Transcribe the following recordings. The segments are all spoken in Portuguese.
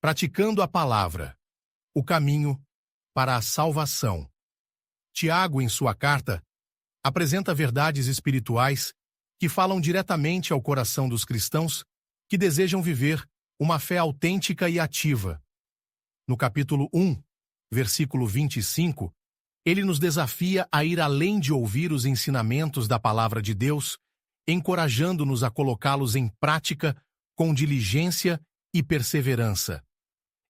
Praticando a palavra, o caminho para a salvação. Tiago, em sua carta, apresenta verdades espirituais que falam diretamente ao coração dos cristãos que desejam viver uma fé autêntica e ativa. No capítulo 1, versículo 25, ele nos desafia a ir além de ouvir os ensinamentos da palavra de Deus, encorajando-nos a colocá-los em prática com diligência e perseverança.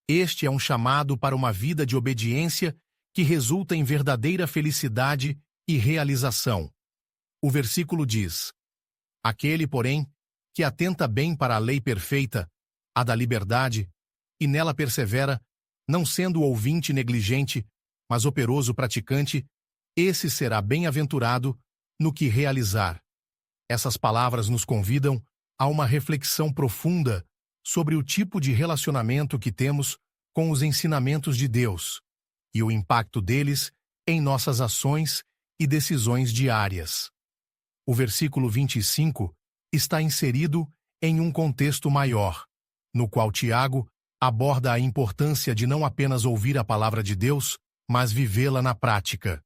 Este é um chamado para uma vida de obediência que resulta em verdadeira felicidade e realização. O versículo diz: Aquele, porém, que atenta bem para a lei perfeita, a da liberdade, e nela persevera, não sendo ouvinte negligente, mas operoso praticante, esse será bem-aventurado no que realizar. Essas palavras nos convidam a uma reflexão profunda sobre o tipo de relacionamento que temos com os ensinamentos de Deus e o impacto deles em nossas ações e decisões diárias. O versículo 25 está inserido em um contexto maior, no qual Tiago aborda a importância de não apenas ouvir a palavra de Deus, mas vivê-la na prática.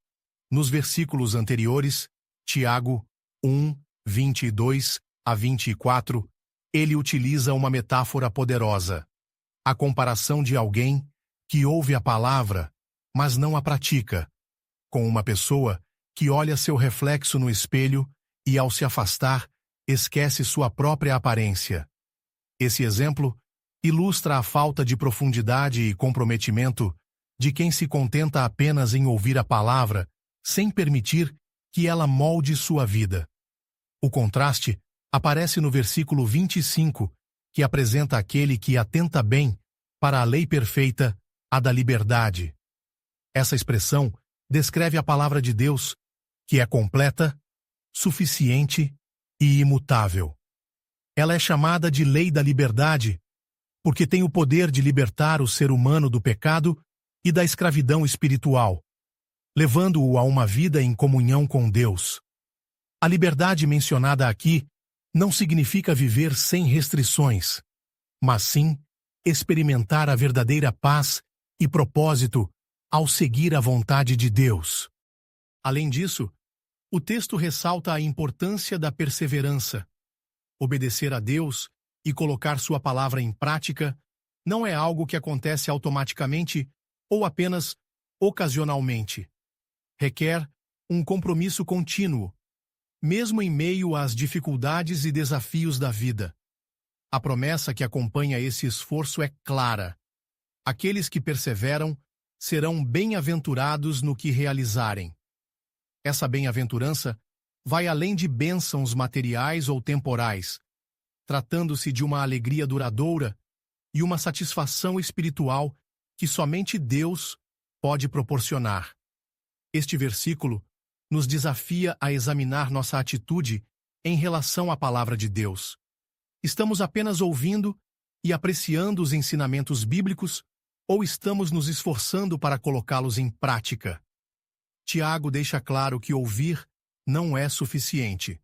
Nos versículos anteriores, Tiago 1, 22 a 24, ele utiliza uma metáfora poderosa, a comparação de alguém que ouve a palavra, mas não a pratica, com uma pessoa que olha seu reflexo no espelho e, ao se afastar, esquece sua própria aparência. Esse exemplo ilustra a falta de profundidade e comprometimento de quem se contenta apenas em ouvir a palavra, sem permitir que ela molde sua vida. O contraste aparece no versículo 25, que apresenta aquele que atenta bem para a lei perfeita, a da liberdade. Essa expressão descreve a palavra de Deus, que é completa, suficiente e imutável. Ela é chamada de lei da liberdade, porque tem o poder de libertar o ser humano do pecado e da escravidão espiritual, levando-o a uma vida em comunhão com Deus. A liberdade mencionada aqui não significa viver sem restrições, mas sim experimentar a verdadeira paz e propósito ao seguir a vontade de Deus. Além disso, o texto ressalta a importância da perseverança. Obedecer a Deus e colocar sua palavra em prática não é algo que acontece automaticamente ou apenas ocasionalmente. Requer um compromisso contínuo, mesmo em meio às dificuldades e desafios da vida. A promessa que acompanha esse esforço é clara. Aqueles que perseveram serão bem-aventurados no que realizarem. Essa bem-aventurança vai além de bênçãos materiais ou temporais, tratando-se de uma alegria duradoura e uma satisfação espiritual que somente Deus pode proporcionar. Este versículo nos desafia a examinar nossa atitude em relação à palavra de Deus. Estamos apenas ouvindo e apreciando os ensinamentos bíblicos ou estamos nos esforçando para colocá-los em prática? Tiago deixa claro que ouvir não é suficiente.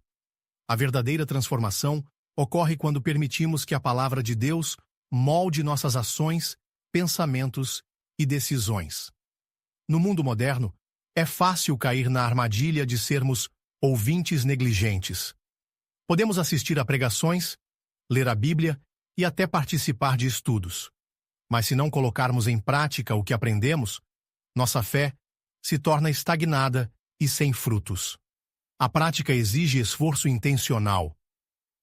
A verdadeira transformação ocorre quando permitimos que a palavra de Deus molde nossas ações, pensamentos e decisões. No mundo moderno, é fácil cair na armadilha de sermos ouvintes negligentes. Podemos assistir a pregações, ler a Bíblia e até participar de estudos. Mas se não colocarmos em prática o que aprendemos, nossa fé se torna estagnada e sem frutos. A prática exige esforço intencional.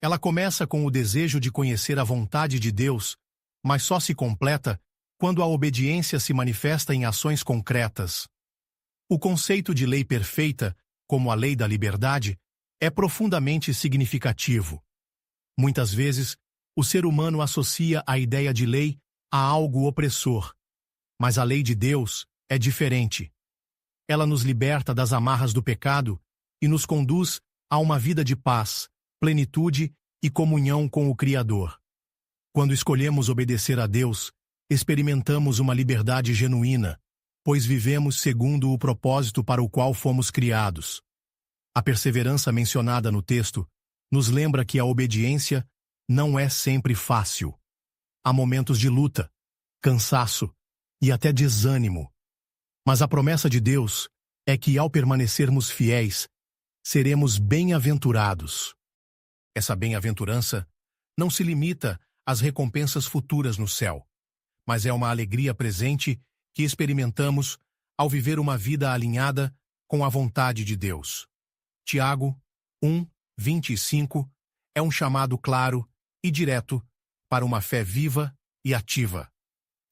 Ela começa com o desejo de conhecer a vontade de Deus, mas só se completa quando a obediência se manifesta em ações concretas. O conceito de lei perfeita, como a lei da liberdade, é profundamente significativo. Muitas vezes, o ser humano associa a ideia de lei a algo opressor, mas a lei de Deus é diferente. Ela nos liberta das amarras do pecado e nos conduz a uma vida de paz, plenitude e comunhão com o Criador. Quando escolhemos obedecer a Deus, experimentamos uma liberdade genuína, pois vivemos segundo o propósito para o qual fomos criados. A perseverança mencionada no texto nos lembra que a obediência não é sempre fácil. Há momentos de luta, cansaço e até desânimo. Mas a promessa de Deus é que, ao permanecermos fiéis, seremos bem-aventurados. Essa bem-aventurança não se limita às recompensas futuras no céu, mas é uma alegria presente que experimentamos ao viver uma vida alinhada com a vontade de Deus. Tiago 1:25 é um chamado claro e direto para uma fé viva e ativa.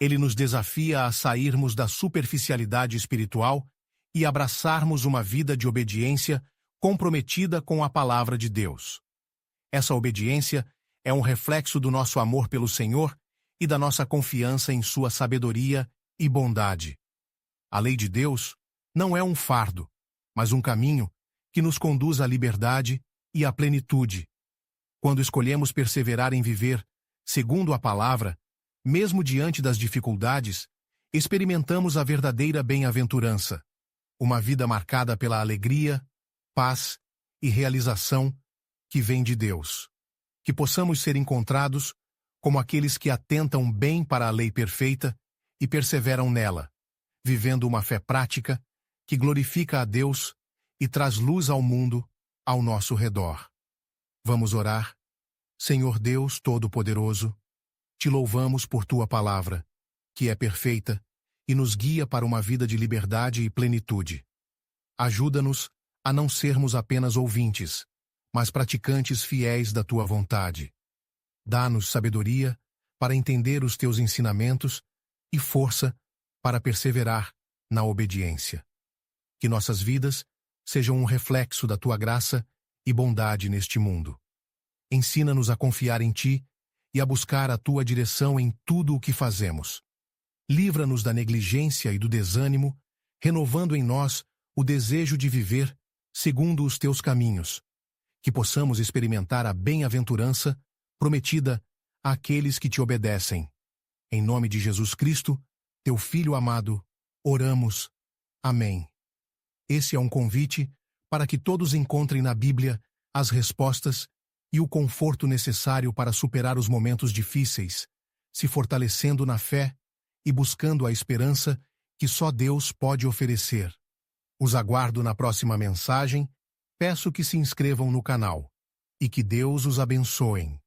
Ele nos desafia a sairmos da superficialidade espiritual e abraçarmos uma vida de obediência comprometida com a palavra de Deus. Essa obediência é um reflexo do nosso amor pelo Senhor e da nossa confiança em sua sabedoria e bondade. A lei de Deus não é um fardo, mas um caminho que nos conduz à liberdade e à plenitude. Quando escolhemos perseverar em viver segundo a palavra, mesmo diante das dificuldades, experimentamos a verdadeira bem-aventurança, uma vida marcada pela alegria, paz e realização que vem de Deus. Que possamos ser encontrados como aqueles que atentam bem para a lei perfeita e perseveram nela, vivendo uma fé prática que glorifica a Deus e traz luz ao mundo ao nosso redor. Vamos orar. Senhor Deus Todo-Poderoso, te louvamos por tua palavra, que é perfeita e nos guia para uma vida de liberdade e plenitude. Ajuda-nos a não sermos apenas ouvintes, mas praticantes fiéis da tua vontade. Dá-nos sabedoria para entender os teus ensinamentos e força para perseverar na obediência. Que nossas vidas sejam um reflexo da tua graça e bondade neste mundo. Ensina-nos a confiar em ti e a buscar a tua direção em tudo o que fazemos. Livra-nos da negligência e do desânimo, renovando em nós o desejo de viver segundo os teus caminhos. Que possamos experimentar a bem-aventurança prometida àqueles que te obedecem. Em nome de Jesus Cristo, teu Filho amado, oramos. Amém. Esse é um convite para que todos encontrem na Bíblia as respostas e o conforto necessário para superar os momentos difíceis, se fortalecendo na fé e buscando a esperança que só Deus pode oferecer. Os aguardo na próxima mensagem, peço que se inscrevam no canal e que Deus os abençoe.